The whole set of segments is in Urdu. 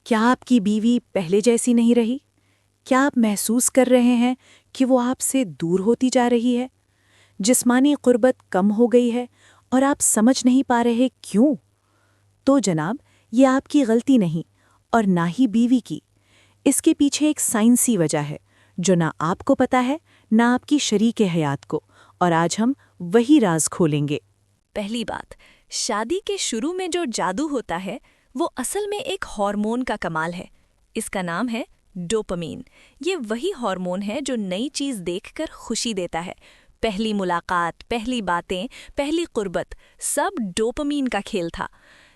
کیا آپ کی بیوی پہلے جیسی نہیں رہی؟ کیا آپ محسوس کر رہے ہیں کہ وہ آپ سے دور ہوتی جا رہی ہے؟ جسمانی قربت کم ہو گئی ہے اور آپ سمجھ نہیں پا رہے کیوں؟ تو جناب، یہ آپ کی غلطی نہیں اور نہ ہی بیوی کی۔ اس کے پیچھے ایک سائنسی وجہ ہے جو نہ آپ کو پتا ہے نہ آپ کی شریک حیات کو، اور آج ہم وہی راز کھولیں گے۔ پہلی بات، شادی کے شروع میں جو جادو ہوتا ہے وہ اصل میں ایک ہارمون کا کمال ہے۔ اس کا نام ہے ڈوپامین۔ یہ وہی ہارمون ہے جو نئی چیز دیکھ کر خوشی دیتا ہے۔ پہلی ملاقات، پہلی باتیں، پہلی قربت، سب ڈوپامین کا کھیل تھا۔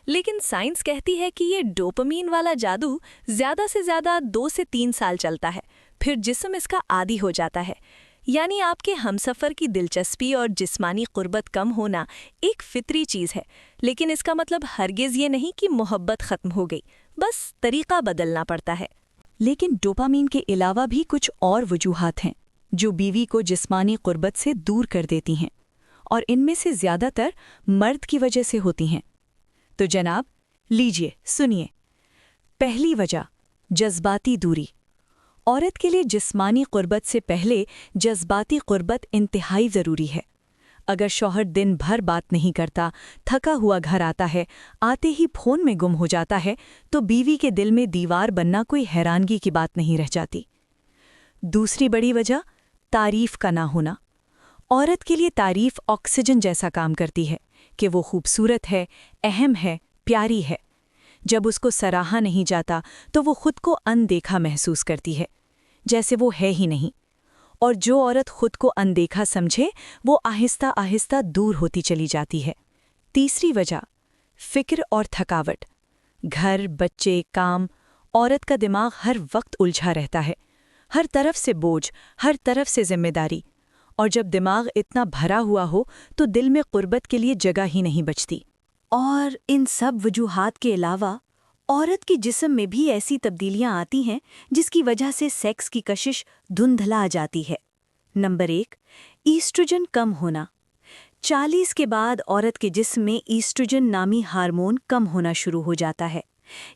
لیکن سائنس کہتی ہے کہ یہ ڈوپامین والا جادو زیادہ سے زیادہ 2 سے 3 سال چلتا ہے، پھر جسم اس کا عادی ہو جاتا ہے۔ یعنی آپ کے ہمسفر کی دلچسپی اور جسمانی قربت کم ہونا ایک فطری چیز ہے، لیکن اس کا مطلب ہرگز یہ نہیں کہ محبت ختم ہو گئی، بس طریقہ بدلنا پڑتا ہے۔ لیکن ڈوپامین کے علاوہ بھی کچھ اور وجوہات ہیں جو بیوی کو جسمانی قربت سے دور کر دیتی ہیں، اور ان میں سے زیادہ تر مرد کی وجہ سے ہوتی ہیں۔ تو جناب، لیجئے سنیے۔ پہلی وجہ، جذباتی دوری۔ عورت کے لیے جسمانی قربت سے پہلے جذباتی قربت انتہائی ضروری ہے۔ اگر شوہر دن بھر بات نہیں کرتا، تھکا ہوا گھر آتا ہے، آتے ہی فون میں گم ہو جاتا ہے، تو بیوی کے دل میں دیوار بننا کوئی حیرانگی کی بات نہیں رہ جاتی۔ دوسری بڑی وجہ، تعریف کا نہ ہونا۔ عورت کے لیے تعریف آکسیجن جیسا کام کرتی ہے کہ وہ خوبصورت ہے، اہم ہے، پیاری ہے۔ جب اس کو سراہا نہیں جاتا تو وہ خود کو اندیکھا محسوس کرتی ہے، جیسے وہ ہے ہی نہیں۔ اور جو عورت خود کو اندیکھا سمجھے وہ آہستہ آہستہ دور ہوتی چلی جاتی ہے۔ تیسری وجہ، فکر اور تھکاوٹ۔ گھر، بچے، کام، عورت کا دماغ ہر وقت الجھا رہتا ہے۔ ہر طرف سے بوجھ، ہر طرف سے ذمہ داری، اور جب دماغ اتنا بھرا ہوا ہو تو دل میں قربت کے لیے جگہ ہی نہیں بچتی۔ اور ان سب وجوہات کے علاوہ عورت کے جسم میں بھی ایسی تبدیلیاں آتی ہیں جس کی وجہ سے سیکس کی کشش دھندلا جاتی ہے۔ نمبر 1، ایسٹروجن کم ہونا۔ 40 کے بعد عورت کے جسم میں ایسٹروجن نامی ہارمون کم ہونا شروع ہو جاتا ہے۔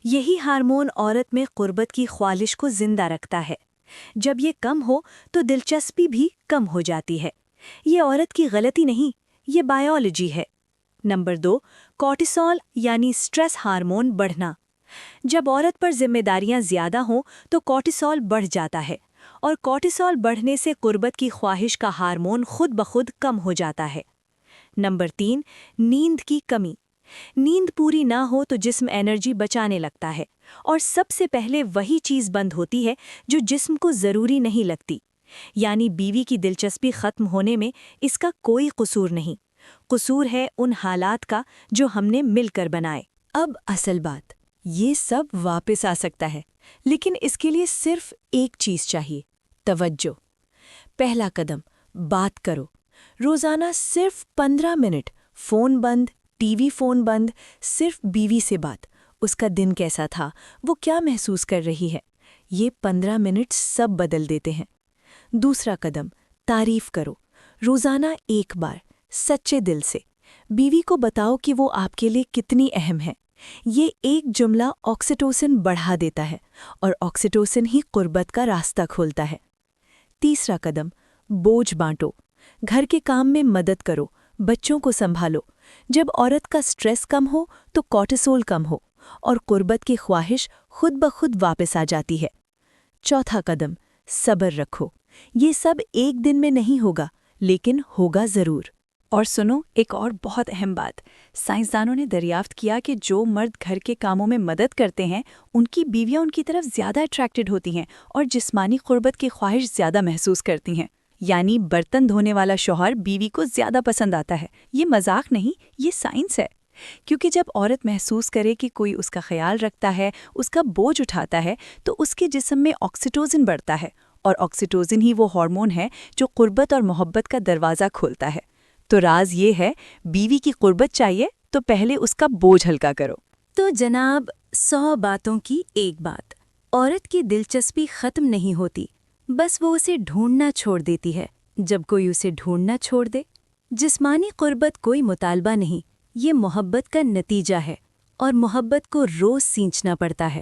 یہی ہارمون عورت میں قربت کی خواہش کو زندہ رکھتا ہے۔ جب یہ کم ہو تو دلچسپی بھی کم ہو جاتی ہے۔ یہ عورت کی غلطی نہیں، یہ بائیولوجی ہے۔ نمبر 2، کورٹیسول یعنی سٹریس ہارمون بڑھنا۔ جب عورت پر ذمہ داریاں زیادہ ہوں تو کورٹیسول بڑھ جاتا ہے، اور کورٹیسول بڑھنے سے قربت کی خواہش کا ہارمون خود بخود کم ہو جاتا ہے۔ نمبر 3، نیند کی کمی۔ نیند پوری نہ ہو تو جسم انرجی بچانے لگتا ہے، اور سب سے پہلے وہی چیز بند ہوتی ہے جو جسم کو ضروری نہیں لگتی۔ یعنی بیوی کی دلچسپی ختم ہونے میں اس کا کوئی قصور نہیں، قصور ہے ان حالات کا جو ہم نے مل کر بنائے۔ اب اصل بات، یہ سب واپس آ سکتا ہے، لیکن اس کے لیے صرف ایک چیز چاہیے: توجہ۔ پہلا قدم، بات کرو۔ روزانہ صرف 15 منٹ، فون بند، ٹی وی فون بند، صرف بیوی سے بات۔ اس کا دن کیسا تھا، وہ کیا محسوس کر رہی ہے، یہ 15 منٹ سب بدل دیتے ہیں۔ دوسرا قدم، تعریف کرو۔ روزانہ ایک بار، سچے دل سے۔ بیوی کو بتاؤ کہ وہ آپ کے لیے کتنی اہم ہے۔ یہ ایک جملہ آکسیٹوسن بڑھا دیتا ہے، اور آکسیٹوسن ہی قربت کا راستہ کھولتا ہے۔ تیسرا قدم، بوجھ بانٹو۔ گھر کے کام میں مدد کرو، بچوں کو سنبھالو۔ جب عورت کا سٹریس کم ہو تو کورٹیسول کم ہو، اور قربت کی خواہش خود بخود واپس آ جاتی ہے۔ چوتھا قدم، صبر رکھو۔ یہ سب ایک دن میں نہیں ہوگا، لیکن ہوگا ضرور۔ اور سنو، ایک اور بہت اہم بات، سائنسدانوں نے دریافت کیا کہ جو مرد گھر کے کاموں میں مدد کرتے ہیں ان کی بیویاں ان کی طرف زیادہ اٹریکٹڈ ہوتی ہیں اور جسمانی قربت کی خواہش زیادہ محسوس کرتی ہیں۔ یعنی برتن دھونے والا شوہر بیوی کو زیادہ پسند آتا ہے۔ یہ مذاق نہیں، یہ سائنس ہے۔ کیونکہ جب عورت محسوس کرے کہ کوئی اس کا خیال رکھتا ہے، اس کا بوجھ اٹھاتا ہے، تو اس کے جسم میں آکسیٹوسن بڑھتا ہے، اور آکسیٹوسن ہی وہ ہارمون ہے جو قربت اور محبت کا دروازہ کھولتا ہے۔ تو راز یہ ہے، بیوی کی قربت چاہیے تو پہلے اس کا بوجھ ہلکا کرو۔ تو جناب، 100 باتوں کی ایک بات، عورت کی دلچسپی ختم نہیں ہوتی، بس وہ اسے ڈھونڈنا چھوڑ دیتی ہے۔ جب کوئی اسے ڈھونڈنا چھوڑ دے، جسمانی قربت کوئی مطالبہ نہیں، یہ محبت کا نتیجہ ہے، اور محبت کو روز سینچنا پڑتا ہے۔